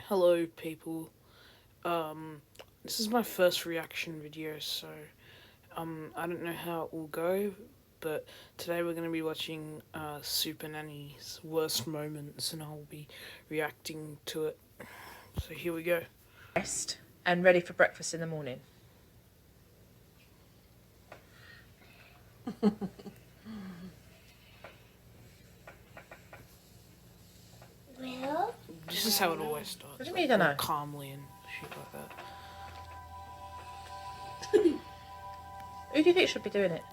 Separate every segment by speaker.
Speaker 1: Hello people. This is my first reaction video, so I don't know how it will go, but today we're going to be watching Super Nanny's worst moments, and I'll be reacting to it. So here we go.
Speaker 2: Rest and ready for breakfast in the morning.
Speaker 3: Well,
Speaker 1: This is how it always starts.
Speaker 2: What do you mean you don't know?
Speaker 1: Calmly and shit like that.
Speaker 2: Who do you think should be doing it?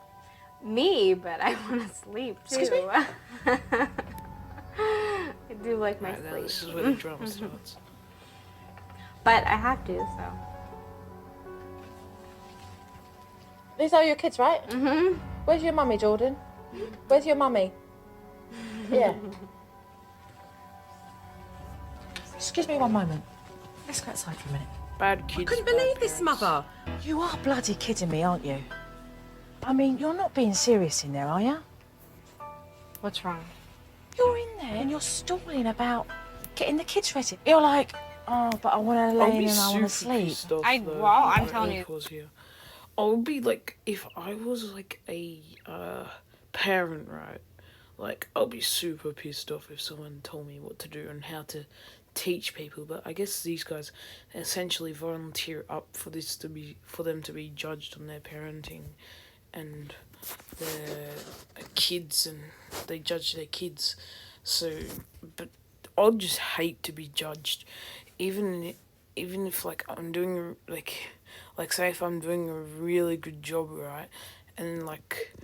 Speaker 3: me, but I want to sleep too.
Speaker 2: Excuse me?
Speaker 3: I do like my
Speaker 1: Right, now
Speaker 3: sleep.
Speaker 1: this is where the drama starts.
Speaker 3: But I have to, so.
Speaker 2: These are your kids, right?
Speaker 3: Mm-hmm.
Speaker 2: Where's your mummy, Jordan? Where's your mummy? Yeah. Excuse me one moment. Let's go outside for a minute.
Speaker 1: Bad kids.
Speaker 2: I couldn't
Speaker 1: bad
Speaker 2: believe this,
Speaker 1: parents.
Speaker 2: Mother. You are bloody kidding me, aren't you? I mean, you're not being serious in there, are you?
Speaker 3: What's wrong?
Speaker 2: You're in there and you're stalling about getting the kids ready. You're like, oh, but I want to
Speaker 1: I'll
Speaker 2: lay in
Speaker 1: be
Speaker 2: and I want to
Speaker 1: super
Speaker 2: sleep.
Speaker 1: pissed off, though,
Speaker 3: well, I'm
Speaker 1: if
Speaker 3: telling
Speaker 1: my
Speaker 3: you.
Speaker 1: equals here. I would be like, if I was like a parent, right? Like, I'll be super pissed off if someone told me what to do and how to teach people. But I guess these guys essentially volunteer up for this to be, for them to be judged on their parenting and their kids, and they judge their kids. So, but I'd just hate to be judged, even if like I'm doing like say if I'm doing a really good job, right, and like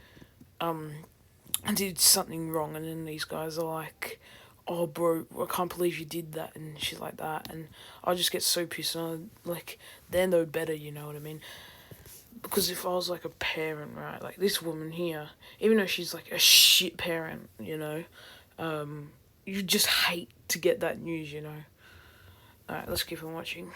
Speaker 1: I did something wrong, and then these guys are like, oh bro, I can't believe you did that and shit like that, and I'll just get so pissed, and like, they're no better, you know what I mean? Because if I was like a parent, right, like this woman here, even though she's like a shit parent, you know, you just hate to get that news, you know. Alright, let's keep on watching.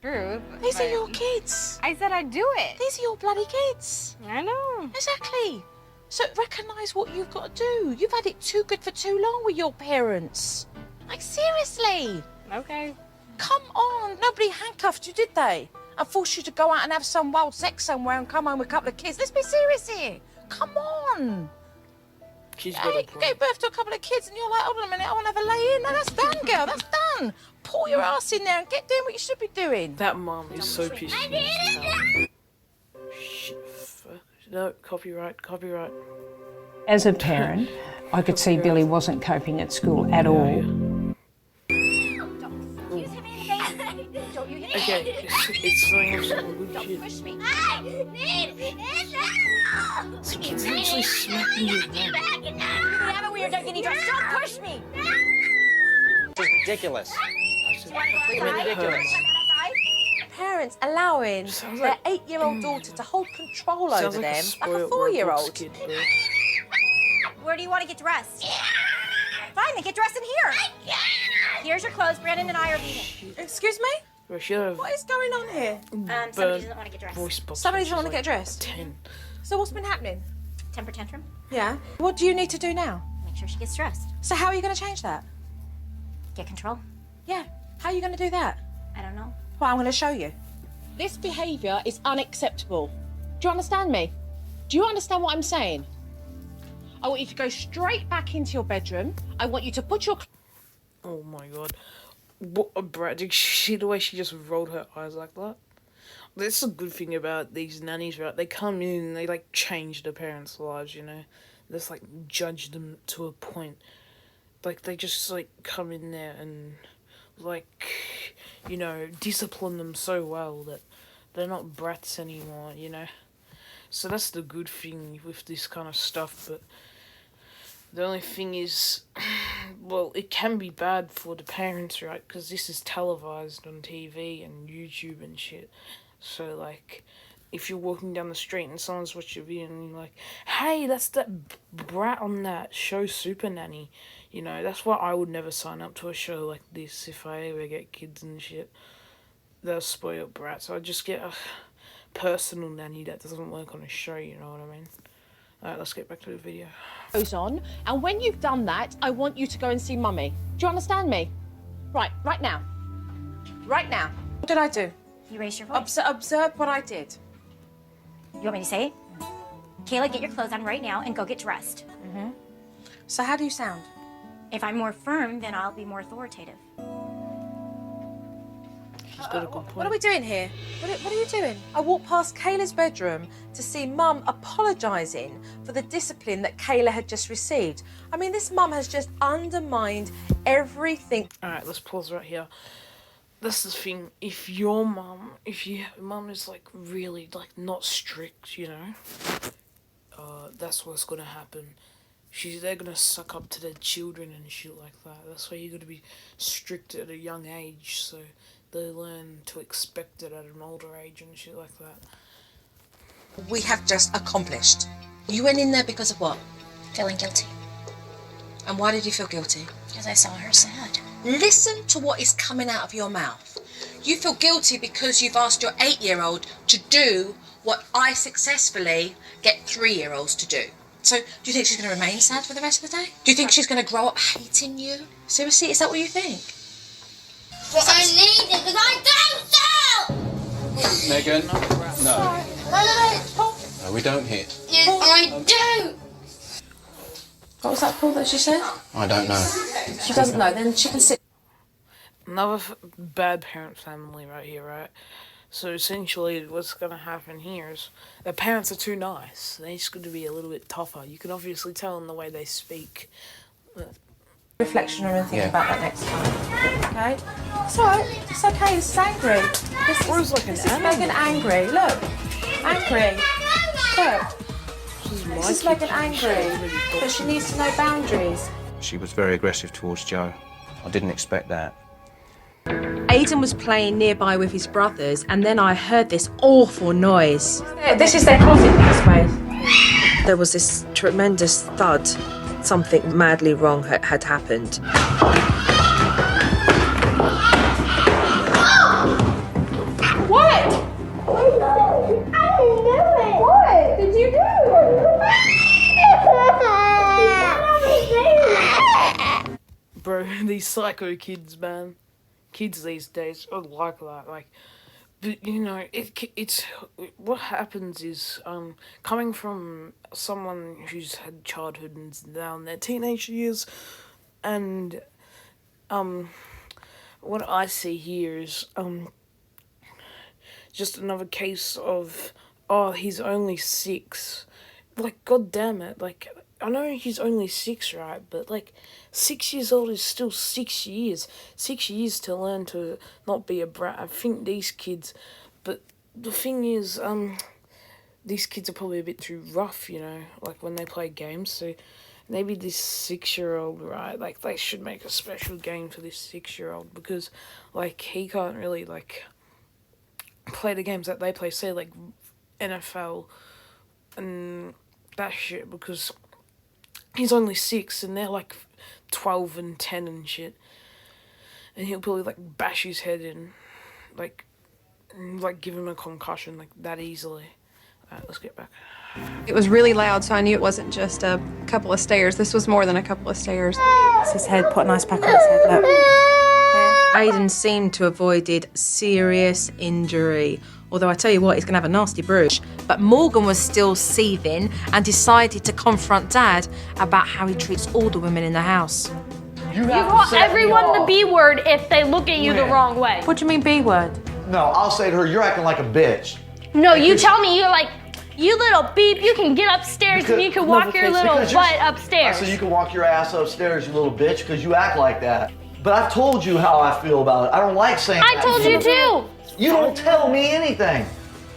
Speaker 3: True.
Speaker 2: These are your kids.
Speaker 3: I said I'd do it.
Speaker 2: These are your bloody kids.
Speaker 3: I know.
Speaker 2: Exactly. So recognise what you've got to do. You've had it too good for too long with your parents. Like, seriously.
Speaker 3: Okay.
Speaker 2: Come on. Nobody handcuffed you, did they? And forced you to go out and have some wild sex somewhere and come home with a couple of kids. Let's be serious here. Come on.
Speaker 1: She's
Speaker 2: Hey,
Speaker 1: got a
Speaker 2: you
Speaker 1: point.
Speaker 2: gave birth to a couple of kids and you're like, hold on a minute, I want to have a lay in. No, that's done, girl. That's done. Pull your ass in there and get doing what you should be doing.
Speaker 1: That mum is so pissed. Shit, fuck. No, copyright.
Speaker 4: As a parent, I could see Billy wasn't coping at school at all.
Speaker 1: Okay, it's throwing off some good shit.
Speaker 3: Push me.
Speaker 1: The kid's actually smacking you again.
Speaker 3: Have a weird skinny dress. Don't push me.
Speaker 5: This is ridiculous.
Speaker 1: Completely
Speaker 5: ridiculous.
Speaker 2: Parents allowing
Speaker 1: Sounds
Speaker 2: their
Speaker 1: like-
Speaker 2: 8-year-old daughter to hold control
Speaker 1: Sounds
Speaker 2: over
Speaker 1: like
Speaker 2: them like a
Speaker 1: spoiled
Speaker 2: 4-year-old.
Speaker 1: Roblox kid, bro.
Speaker 6: Where do you want to get dressed? Fine, then get dressed in here. Here's your clothes. Brandon and I are leaving.
Speaker 2: Excuse me?
Speaker 1: Bro, she had
Speaker 2: What is going on here?
Speaker 6: Somebody doesn't want to get dressed.
Speaker 1: voice box.
Speaker 2: Somebody
Speaker 1: when
Speaker 2: doesn't want
Speaker 1: she's
Speaker 2: to get dressed.
Speaker 1: 10.
Speaker 2: So what's been happening?
Speaker 6: Temper tantrum.
Speaker 2: Yeah. What do you need to do now?
Speaker 6: Make sure she gets dressed.
Speaker 2: So how are you going to change that?
Speaker 6: Get control.
Speaker 2: Yeah. How are you going to do that?
Speaker 6: I don't know.
Speaker 2: Well, I'm going to show you. This behaviour is unacceptable. Do you understand me? Do you understand what I'm saying? I want you to go straight back into your bedroom. I want you to put your...
Speaker 1: Oh my god. What a brat. Did she see the way she just rolled her eyes like that? That's a good thing about these nannies, right? They come in and they like change the parents' lives, you know? They just like judge them to a point. Like they just like come in there and like, you know, discipline them so well that they're not brats anymore, you know? So that's the good thing with this kind of stuff, but the only thing is, well, it can be bad for the parents, right? Because this is televised on TV and YouTube and shit. So, like, if you're walking down the street and someone's watching your video and you're like, hey, that's that brat on that show Super Nanny. You know, that's why I would never sign up to a show like this if I ever get kids and shit. They're spoiled brats. I'd just get a personal nanny that doesn't work on a show, you know what I mean? Alright, let's get back to the video.
Speaker 2: ...goes on, and when you've done that, I want you to go and see Mummy. Do you understand me? Right now. Right now. What did I do?
Speaker 6: You raised your voice.
Speaker 2: Observe what I did.
Speaker 6: You want me to say it? Kayla, get your clothes on right now and go get dressed.
Speaker 2: So how do you sound?
Speaker 6: If I'm more firm, then I'll be more authoritative.
Speaker 1: She's got a good
Speaker 2: What
Speaker 1: point.
Speaker 2: are we doing here? What are you doing? I walked past Kayla's bedroom to see Mum apologising for the discipline that Kayla had just received. I mean, this Mum has just undermined everything.
Speaker 1: Alright, let's pause right here. That's the thing, if your mum is like really like not strict, you know, that's what's gonna happen. They're gonna suck up to their children and shit like that. That's why you gotta be strict at a young age, so they learn to expect it at an older age and shit like that.
Speaker 2: We have just accomplished. You went in there because of what?
Speaker 7: Feeling guilty.
Speaker 2: And why did you feel guilty?
Speaker 7: Because I saw her sad.
Speaker 2: Listen to what is coming out of your mouth. You feel guilty because you've asked your 8-year-old to do what I successfully get 3-year-olds to do. So, do you think she's going to remain sad for the rest of the day? Do you think she's going to grow up hating you? Seriously, is that what you think?
Speaker 7: Because I need it, because I don't so!
Speaker 8: Megan, no.
Speaker 7: No,
Speaker 8: No, we don't hit.
Speaker 7: yes, I do!
Speaker 2: What was that called that she said?
Speaker 8: I don't know.
Speaker 2: She doesn't know, then she can sit.
Speaker 1: Another bad parent family right here, right? So essentially what's going to happen here is their parents are too nice. They're just going to be a little bit tougher. You can obviously tell in the way they speak.
Speaker 2: Reflection or anything
Speaker 8: Yeah.
Speaker 2: about that next time. Okay? It's alright. It's okay. It's angry.
Speaker 1: Or it's like an
Speaker 2: This is
Speaker 1: animal.
Speaker 2: Megan angry. Look. Angry. Look. This is Megan angry. But she needs to know boundaries.
Speaker 5: She was very aggressive towards Joe. I didn't expect that.
Speaker 2: Aidan was playing nearby with his brothers, and then I heard this awful noise. This is their closet, this way. There was this tremendous thud. Something madly wrong had happened. What? What did you do?
Speaker 1: Bro, these psycho kids, man. Kids these days are like that. Like, but you know, it's what happens is coming from someone who's had childhood and now in their teenage years, and what I see here is just another case of, oh, he's only 6. Like, god damn it, like, I know he's only 6, right? But, like, 6 years old is still 6 years. 6 years to learn to not be a brat. I think these kids... But the thing is, these kids are probably a bit too rough, you know? Like, when they play games. So, maybe this 6-year-old, right? Like, they should make a special game for this 6-year-old. Because, like, he can't really, like, play the games that they play. Say, like, NFL and that shit. Because... he's only 6 and they're like 12 and 10 and shit. And he'll probably like bash his head in, like give him a concussion like that easily. Alright, let's get back.
Speaker 9: It was really loud, so I knew it wasn't just a couple of stairs. This was more than a couple of stairs.
Speaker 2: It's his head. Put an ice pack on his head. Look. Aidan seemed to have avoided serious injury. Although I tell you what, he's going to have a nasty bruise. But Morgan was still seething and decided to confront Dad about how he treats all the women in the house.
Speaker 10: You call everyone the B word if they look at you the wrong way.
Speaker 2: What do you mean B word?
Speaker 11: No, I'll say to her, you're acting like a bitch.
Speaker 10: No, you tell me, you're like, you little beep, you can get upstairs and you can walk your little butt upstairs.
Speaker 11: So you can walk your ass upstairs, you little bitch, because you act like that. But I've told you how I feel about it. I don't like saying
Speaker 10: I
Speaker 11: that.
Speaker 10: told you too.
Speaker 11: You don't tell me anything.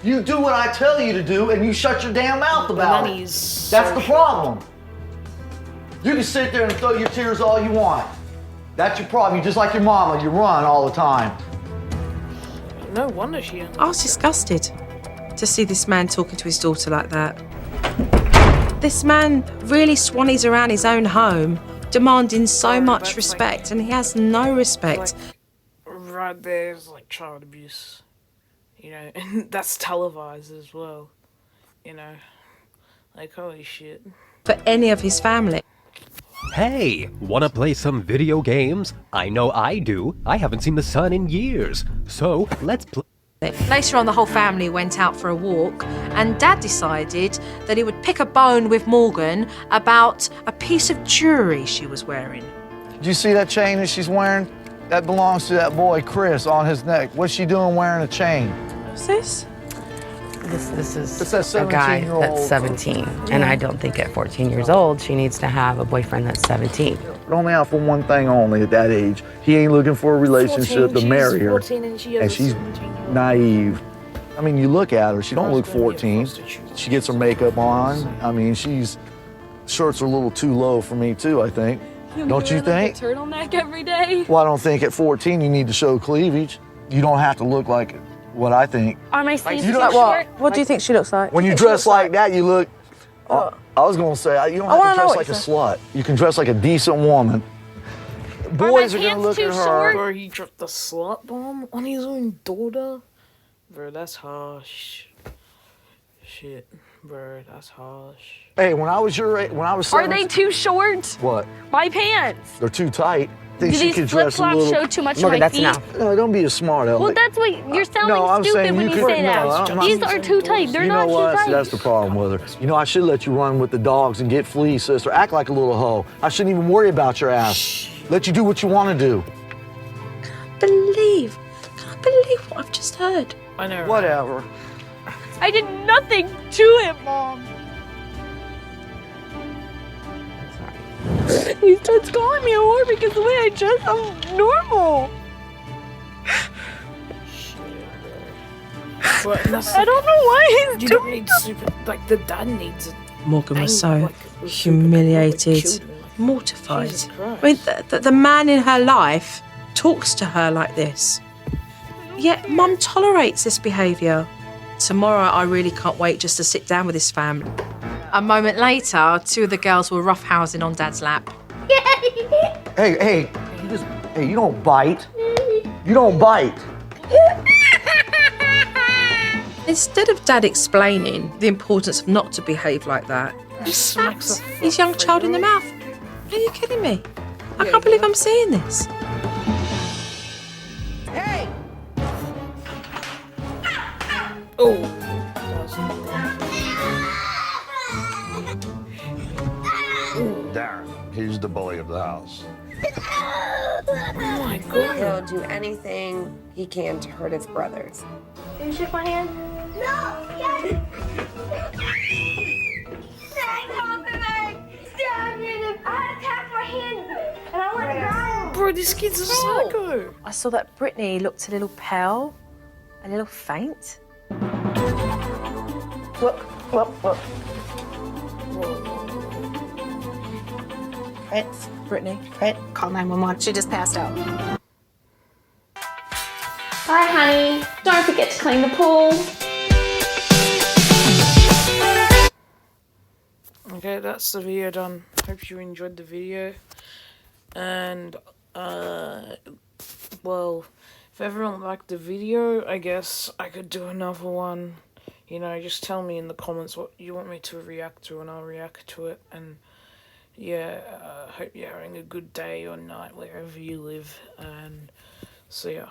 Speaker 11: You do what I tell you to do, and you shut your damn mouth about it. That's the problem. You can sit there and throw your tears all you want. That's your problem. You're just like your mama. You run all the time.
Speaker 1: No wonder she...
Speaker 2: I was disgusted to see this man talking to his daughter like that. This man really swannies around his own home, demanding so much respect, and he has no respect.
Speaker 1: Right there is like child abuse, you know, and that's televised as well, you know, like holy shit.
Speaker 2: For any of his family.
Speaker 12: Hey, wanna play some video games? I know I do. I haven't seen the sun in years. So, let's play.
Speaker 2: Later on, the whole family went out for a walk, and Dad decided that he would pick a bone with Morgan about a piece of jewellery she was wearing.
Speaker 11: Did you see that chain that she's wearing? That belongs to that boy, Chris, on his neck. What's she doing wearing a chain?
Speaker 2: What's this?
Speaker 13: This is
Speaker 11: It's that
Speaker 13: a guy
Speaker 11: 17-year-old.
Speaker 13: that's 17, and I don't think at 14 years old she needs to have a boyfriend that's 17.
Speaker 11: They're only out for one thing only at that age. He ain't looking for a relationship to marry her.
Speaker 1: 14 and she has
Speaker 11: she's
Speaker 1: 17-year-old.
Speaker 11: naive. I mean, you look at her, she don't look 14. She gets her makeup on. I mean, shirts are a little too low for me too, I think. Don't you think?
Speaker 10: Like a turtleneck every day.
Speaker 11: Well, I don't think at 14 you need to show cleavage. You don't have to look like what I think.
Speaker 10: Are my sleeves
Speaker 11: You
Speaker 10: too
Speaker 11: don't-
Speaker 10: short?
Speaker 2: What do you think she looks like?
Speaker 11: When you dress like that, you look. I was gonna say you don't have to dress like a slut. You can dress like a decent woman. Boys are gonna
Speaker 10: pants
Speaker 11: look
Speaker 10: too
Speaker 11: at her.
Speaker 10: short?
Speaker 1: Bro, he dropped the slut bomb on his own daughter. Bro, that's harsh. Shit, bro, that's harsh.
Speaker 11: Hey, when I was your age, when I was
Speaker 10: Are
Speaker 11: 17,
Speaker 10: they too short?
Speaker 11: what?
Speaker 10: My pants.
Speaker 11: They're too tight. Think
Speaker 10: Do
Speaker 11: she
Speaker 10: these
Speaker 11: could dress a
Speaker 10: flip-flops
Speaker 11: little.
Speaker 10: show too much of
Speaker 13: Look,
Speaker 10: my
Speaker 13: that's
Speaker 10: feet?
Speaker 13: enough.
Speaker 11: No, don't be a smart aleck.
Speaker 10: Well, that's what you're sounding
Speaker 11: No, I'm
Speaker 10: stupid
Speaker 11: saying
Speaker 10: when
Speaker 11: you
Speaker 10: you
Speaker 11: could-
Speaker 10: say
Speaker 11: no,
Speaker 10: that.
Speaker 11: I'm not-
Speaker 10: These are too tight. They're
Speaker 11: You
Speaker 10: not
Speaker 11: know what?
Speaker 10: too
Speaker 11: See,
Speaker 10: tight.
Speaker 11: that's the problem with her. You know, I should let you run with the dogs and get fleas, sister. Act like a little hoe. I shouldn't even worry about your ass. Let you do what you want to do.
Speaker 2: Can I believe what I've just heard?
Speaker 1: I know.
Speaker 11: Whatever.
Speaker 10: I did nothing to him, Mom. He starts calling me a whore because the way I dress, I'm normal.
Speaker 1: But that's
Speaker 10: I don't know why he's
Speaker 1: you
Speaker 10: doing
Speaker 1: don't need super. Like the dad needs it.
Speaker 2: Morgan was so
Speaker 1: Like, was super
Speaker 2: humiliated,
Speaker 1: children, like,
Speaker 2: mortified.
Speaker 1: Jesus Christ.
Speaker 2: I mean, the man in her life talks to her like this. Yet Mum tolerates this behaviour. Tomorrow, I really can't wait just to sit down with this family. A moment later, two of the girls were roughhousing on Dad's lap.
Speaker 11: Hey, you don't bite. You don't bite.
Speaker 2: Instead of Dad explaining the importance of not to behave like that, he smacks his young child in the mouth. Are you kidding me? I can't believe I'm seeing this.
Speaker 11: Hey!
Speaker 1: Oh.
Speaker 14: Darren, he's the bully of the house.
Speaker 1: Oh my God.
Speaker 15: He'll do anything he can to hurt his brothers.
Speaker 10: Can you shake my hand?
Speaker 7: No! Yes!
Speaker 10: I attacked my hand and I let it go.
Speaker 1: Bro, this kid's a psycho.
Speaker 2: I saw that Brittany looked a little pale, a little faint.
Speaker 15: Whoop. Prince,
Speaker 2: Brittany.
Speaker 15: call 911. She just passed out.
Speaker 10: Bye, honey. Don't forget to clean the pool.
Speaker 1: Okay, that's the video done. Hope you enjoyed the video. And, well, if everyone liked the video, I guess I could do another one. You know, just tell me in the comments what you want me to react to and I'll react to it. And, yeah, hope you're having a good day or night wherever you live. And, see ya.